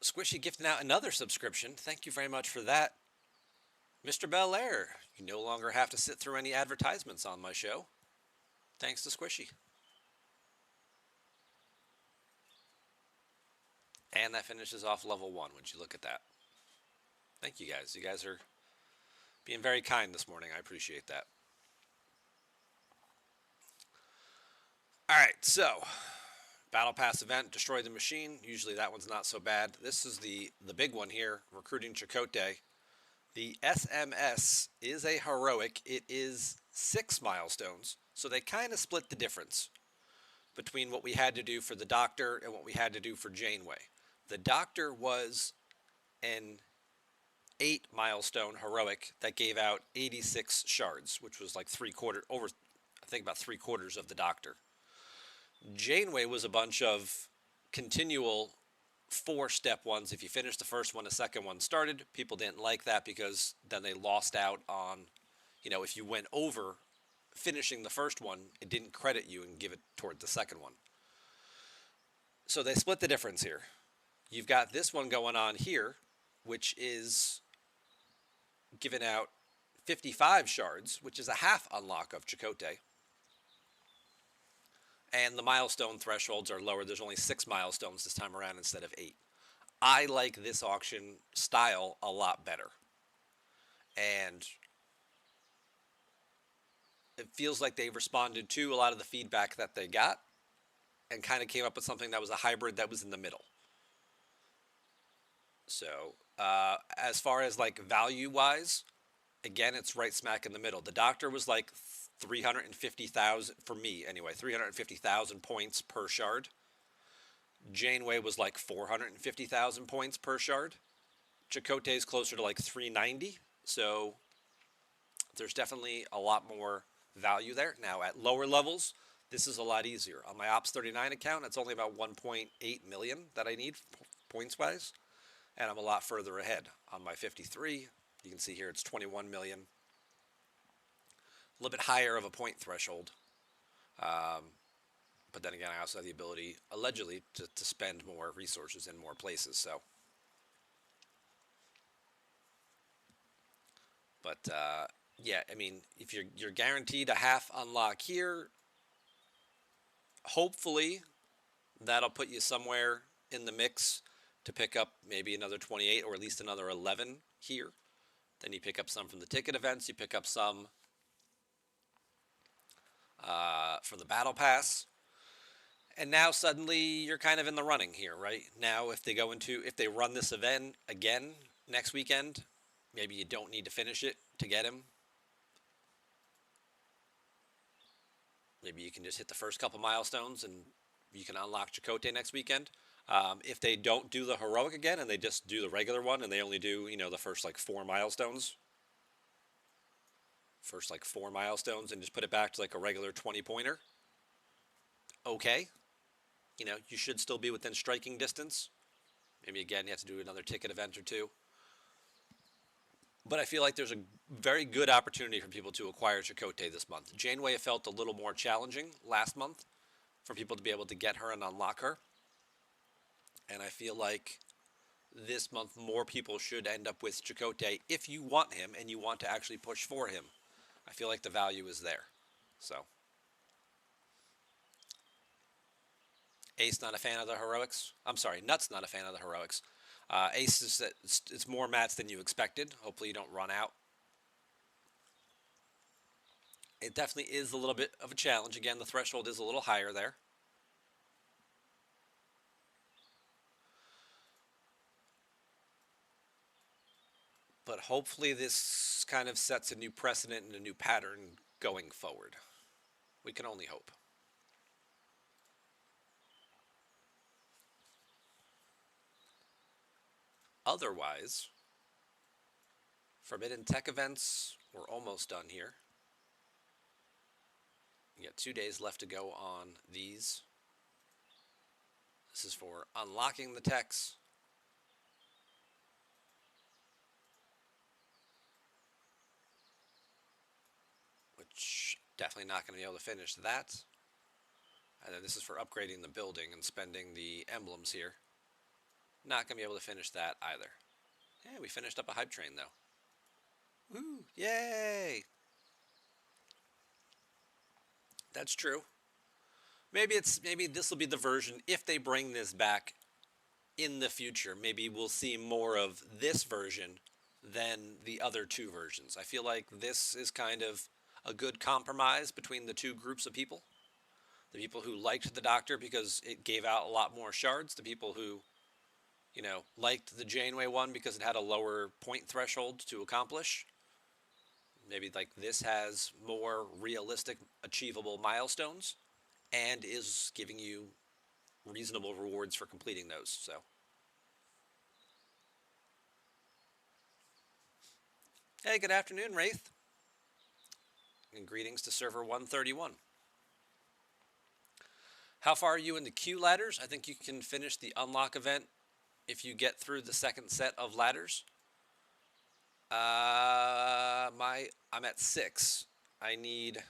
Squishy gifting out another subscription. Thank you very much for that. Mr. Belair, you no longer have to sit through any advertisements on my show. Thanks to Squishy. And that finishes off level 1. Would you look at that? Thank you guys. You guys are being very kind this morning. I appreciate that. Alright, so Battle Pass event, destroy the machine. Usually that one's not so bad. This is the big one here, recruiting Chakotay. The SMS is a heroic. It is 6 milestones, so they kind of split the difference between what we had to do for the Doctor and what we had to do for Janeway. The Doctor was an 8 milestone heroic that gave out 86 shards, which was like about 3/4 of the Doctor. Janeway was a bunch of continual 4-step ones. If you finished the first one, the second one started. People didn't like that because then they lost out on, if you went over finishing the first one, it didn't credit you and give it toward the second one. So they split the difference here. You've got this one going on here, which is giving out 55 shards, which is a half unlock of Chakotay. And the milestone thresholds are lower. There's only 6 milestones this time around instead of 8. I like this auction style a lot better. And it feels like they responded to a lot of the feedback that they got and kind of came up with something that was a hybrid that was in the middle. So as far as like value-wise, again, it's right smack in the middle. The Doctor was like 350,000, for me anyway, 350,000 points per shard. Janeway was like 450,000 points per shard. Chakotay is closer to like 390, so there's definitely a lot more value there. Now at lower levels, this is a lot easier. On my Ops 39 account, it's only about 1.8 million that I need points-wise, and I'm a lot further ahead. On my 53, you can see here it's 21 million. A little bit higher of a point threshold. But then again, I also have the ability, allegedly, to spend more resources in more places. So, but yeah, I mean, if you're guaranteed a half unlock here, hopefully that'll put you somewhere in the mix to pick up maybe another 28 or at least another 11 here. Then you pick up some from the ticket events. You pick up some for the Battle Pass. And now suddenly you're kind of in the running here, right? Now if they run this event again next weekend, maybe you don't need to finish it to get him. Maybe you can just hit the first couple milestones and you can unlock Chakotay next weekend. If they don't do the heroic again and they just do the regular one and they only do, the first like 4 milestones, and just put it back to like a regular 20-pointer, okay. You should still be within striking distance. Maybe again you have to do another ticket event or 2. But I feel like there's a very good opportunity for people to acquire Chakotay this month. Janeway felt a little more challenging last month for people to be able to get her and unlock her. And I feel like this month more people should end up with Chakotay if you want him and you want to actually push for him. I feel like the value is there. So, Ace not a fan of the heroics. I'm sorry, Nut's not a fan of the heroics. Ace is that it's more mats than you expected. Hopefully you don't run out. It definitely is a little bit of a challenge. Again, the threshold is a little higher there. But hopefully this kind of sets a new precedent and a new pattern going forward. We can only hope. Otherwise, Forbidden Tech events, we're almost done here. You got 2 days left to go on these. This is for unlocking the techs. Which definitely not going to be able to finish that. And then this is for upgrading the building and spending the emblems here. Not going to be able to finish that either. Yeah, we finished up a hype train, though. Woo! Yay! That's true. Maybe this will be the version if they bring this back in the future. Maybe we'll see more of this version than the other two versions. I feel like this is kind of a good compromise between the two groups of people. The people who liked the Doctor because it gave out a lot more shards. The people who, liked the Janeway one because it had a lower point threshold to accomplish. Maybe like this has more realistic, achievable milestones and is giving you reasonable rewards for completing those. So, hey, good afternoon, Wraith, and greetings to server 131. How far are you in the queue ladders? I think you can finish the unlock event if you get through the second set of ladders. I'm at 6. I need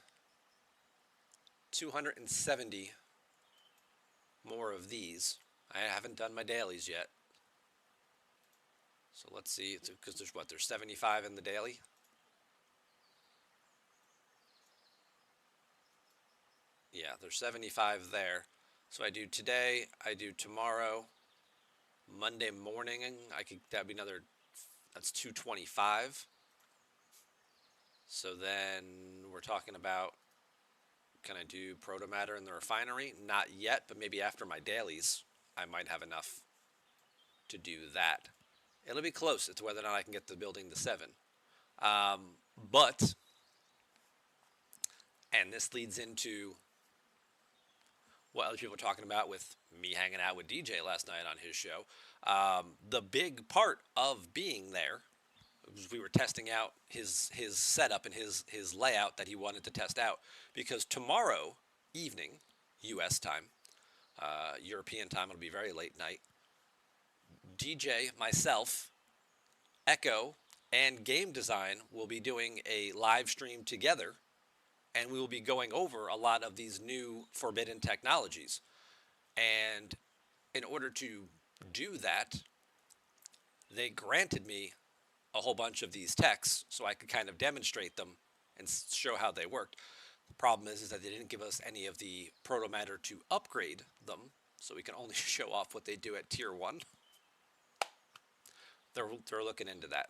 270 more of these. I haven't done my dailies yet. So let's see, because there's 75 in the daily? Yeah, there's 75 there. So I do today, I do tomorrow, Monday morning, that'd be that's 225. So then we're talking about, can I do protomatter in the refinery? Not yet, but maybe after my dailies, I might have enough to do that. It'll be close. It's whether or not I can get the building to 7. But, and this leads into what other people are talking about with me hanging out with DJ last night on his show. The big part of being there was we were testing out his setup and his layout that he wanted to test out, because tomorrow evening, U.S. time, European time, it'll be very late night, DJ, myself, Echo, and Game Design will be doing a live stream together, and we will be going over a lot of these new forbidden technologies. And in order to do that, they granted me a whole bunch of these techs so I could kind of demonstrate them and show how they worked. The problem is that they didn't give us any of the protomatter to upgrade them, so we can only show off what they do at tier 1. They're looking into that.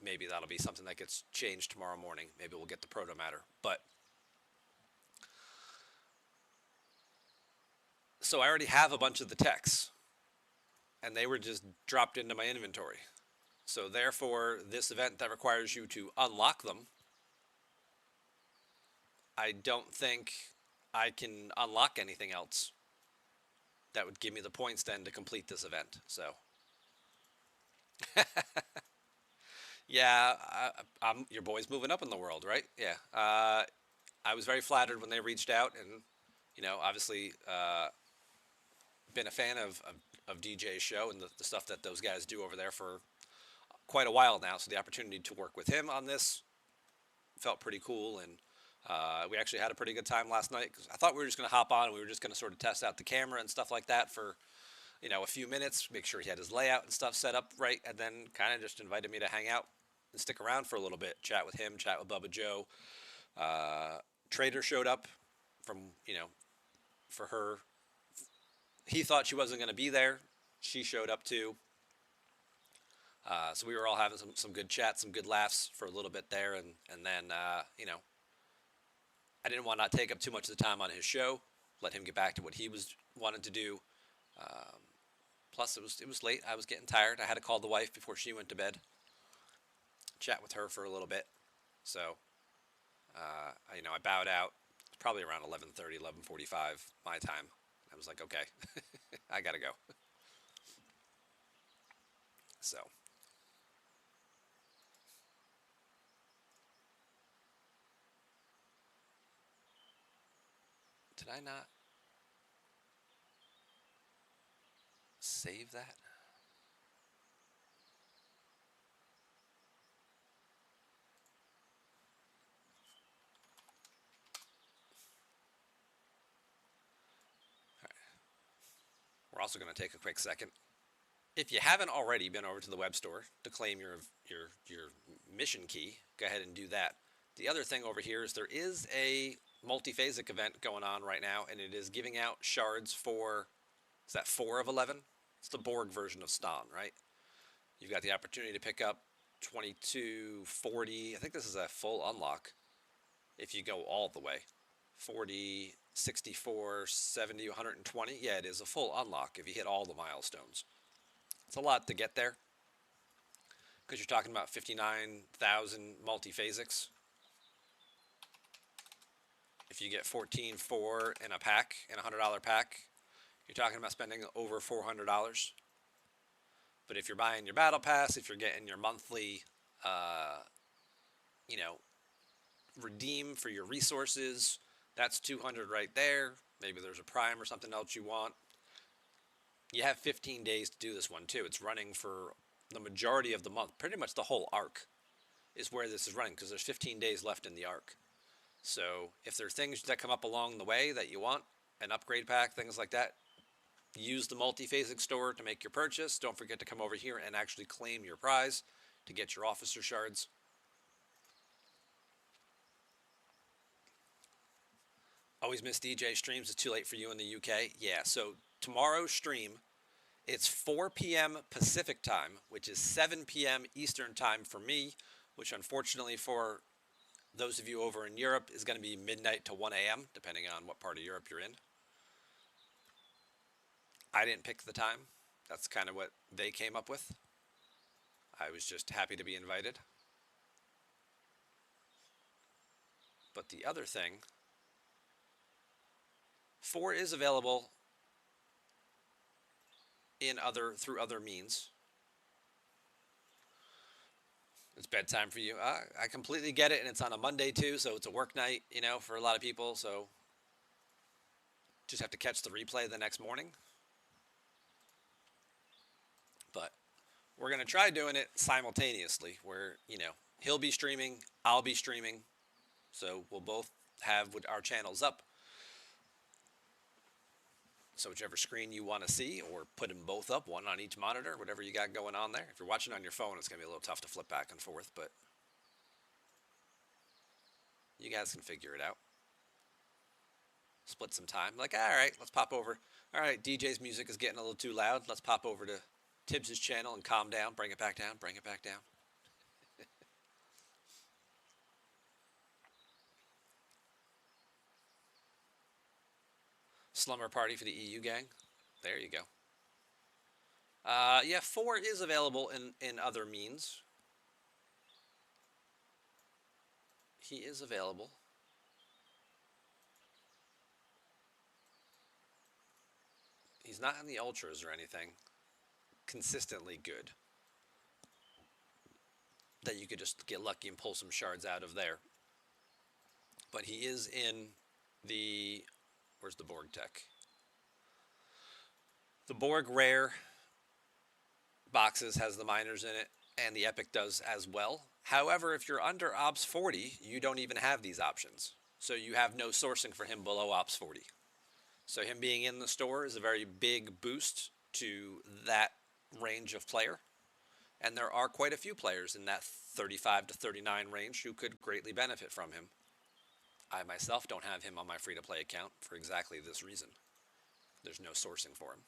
Maybe that'll be something that gets changed tomorrow morning. Maybe we'll get the protomatter. But so I already have a bunch of the techs, and they were just dropped into my inventory. So therefore, this event that requires you to unlock them, I don't think I can unlock anything else that would give me the points then to complete this event. So, yeah, your boy's moving up in the world, right? Yeah. I was very flattered when they reached out, and obviously been a fan of DJ's show and the stuff that those guys do over there for quite a while now. So the opportunity to work with him on this felt pretty cool, and we actually had a pretty good time last night, because I thought we were just going to hop on and we were just going to sort of test out the camera and stuff like that for a few minutes, make sure he had his layout and stuff set up right, and then kind of just invited me to hang out and stick around for a little bit, chat with him, chat with Bubba Joe. Trader showed up from for her. He thought she wasn't going to be there. She showed up too. So we were all having some good chats, some good laughs for a little bit there, and then I didn't want to take up too much of the time on his show. Let him get back to what he wanted to do. Plus, it was late. I was getting tired. I had to call the wife before she went to bed. Chat with her for a little bit. So, I bowed out. It's probably around 11:30, 11:45 my time. I was like, okay, I gotta go. So. Did I not save that? All right. We're also going to take a quick second If you haven't already been over to the web store to claim your mission key, go ahead and do that. The other thing over here is there is a multiphasic event going on right now, and it is giving out shards for, is that 4 of 11? It's the Borg version of Stan, right? You've got the opportunity to pick up 22, 40. I think this is a full unlock if you go all the way. 40, 64, 70, 120. Yeah, it is a full unlock if you hit all the milestones. It's a lot to get there because you're talking about 59,000 multiphasics. If you get 14.4 in a pack, in a $100 pack, you're talking about spending over $400. But if you're buying your battle pass, if you're getting your monthly, you know, redeem for your resources, that's 200 right there. Maybe there's a prime or something else you want. You have 15 days to do this one too. It's running for the majority of the month. Pretty much the whole arc is where this is running because there's 15 days left in the arc. So if there are things that come up along the way that you want, an upgrade pack, things like that, use the multiphasic store to make your purchase. Don't forget to come over here and actually claim your prize to get your officer shards. Always miss DJ streams. It's too late for you in the UK. Yeah, so tomorrow's stream, it's 4 p.m. Pacific time, which is 7 p.m. Eastern time for me, which unfortunately for those of you over in Europe is going to be midnight to 1 a.m., depending on what part of Europe you're in. I didn't pick the time. That's kind of what they came up with. I was just happy to be invited. But the other thing, 4 is available in through other means. It's bedtime for you. I completely get it, and it's on a Monday too, so it's a work night, you know, for a lot of people. So just have to catch the replay the next morning. But we're going to try doing it simultaneously where, you know, he'll be streaming, I'll be streaming. So we'll both have our channels up. So whichever screen you want to see, or put them both up, one on each monitor, whatever you got going on there. If you're watching on your phone, it's going to be a little tough to flip back and forth, but you guys can figure it out. Split some time. Like, all right, let's pop over. All right, DJ's music is getting a little too loud. Let's pop over to Tibbs' channel and calm down. Bring it back down. Bring it back down. Slumber party for the EU gang. There you go. Yeah, 4 is available in other means. He is available. He's not in the ultras or anything. Consistently good. That you could just get lucky and pull some shards out of there. But he is in the... Where's the Borg tech? The Borg rare boxes has the miners in it, and the Epic does as well. However, if you're under Ops 40, you don't even have these options. So you have no sourcing for him below Ops 40. So him being in the store is a very big boost to that range of player. And there are quite a few players in that 35 to 39 range who could greatly benefit from him. I myself don't have him on my free-to-play account for exactly this reason. There's no sourcing for him.